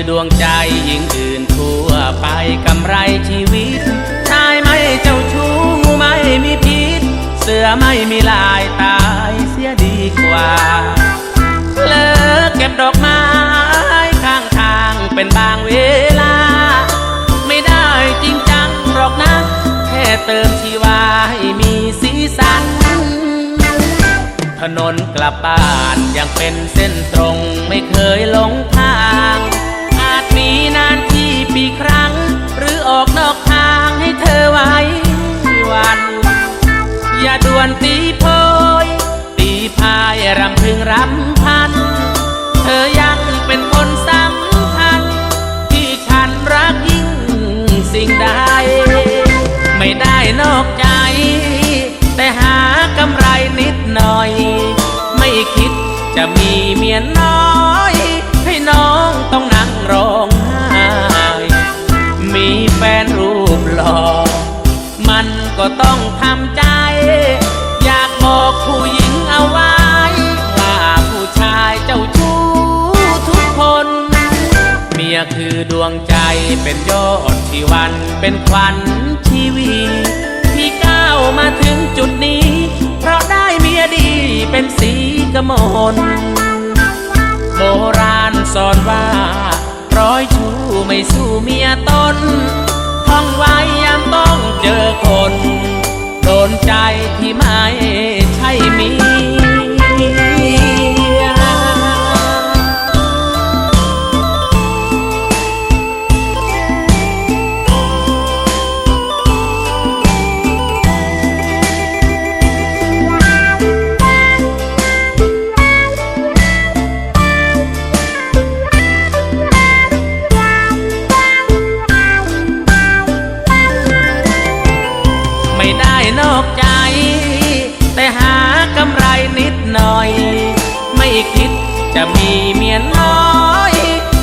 ดวงใจหญิงอื่นทั่วไปกำไรชีวิตชายไม่เจ้าชู้งูไม่มีพิษเสือไม่มีลายตายเสียดีกว่าเลิกเก็บดอกไม้ข้างทางเป็นบางเวลาไม่ได้จริงจังหรอกนะแค่เติมชีวาให้มีสีสันถนนกลับบ้านยังเป็นเส้นตรงไม่เคยหลงทางอาจมีนานที่ปีครั้งหรือออกนอกทางให้เธอไว้วันอย่าด่วนตีโพยตีพายรำพึงรำพันเธอยังเป็นคนสำคัญที่ฉันรักยิ่งสิ่งใดไม่ได้นอกใจแต่หากำไรนิดหน่อยไม่คิดจะมีเมียน้อยให้น้องต้องนั่งร้องไห้มีแฟนรูปหล่อมันก็ต้องทำใจอยากบอกผู้หญิงเอาไว้ว่าผู้ชายเจ้าชู้ทุกคนเมียคือดวงใจเป็นยอดชีวันเป็นขวัญชีวีที่ก้าวมาถึงจุดนี้เพราะได้เมียดีเป็นสีกมลโบราณสอนว่าร้อยชู้ไม่สู้เมียตนท่องไว้ยามต้องเจอคนโดนใจที่ไม่ใช่เมียไม่ได้นอกใจแต่หากำไรนิดหน่อยไม่คิดจะมีเมียน้อย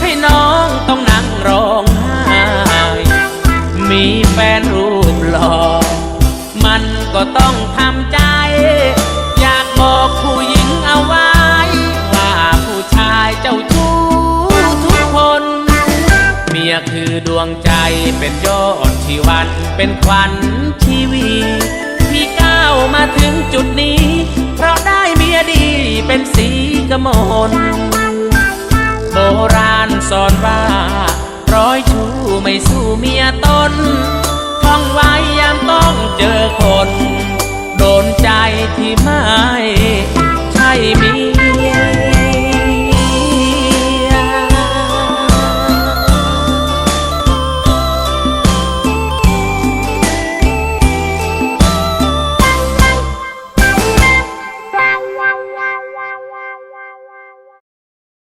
ให้น้องต้องนั่งร้องไห้มีแฟนรูปหล่อมันก็ต้องทำใจอยากบอกผู้หญิงเอาไว้ว่าผู้ชายเจ้าชู้ทุกคนเมียคือดวงใจเป็นยอดชีวันเป็นขวัญชีวีที่ก้าวมาถึงจุดนี้เพราะได้เมียดีเป็นสีกมลโบราณสอนว่าร้อยชู้ไม่สู้เมียตนท่องไว้ยามต้องเจอคน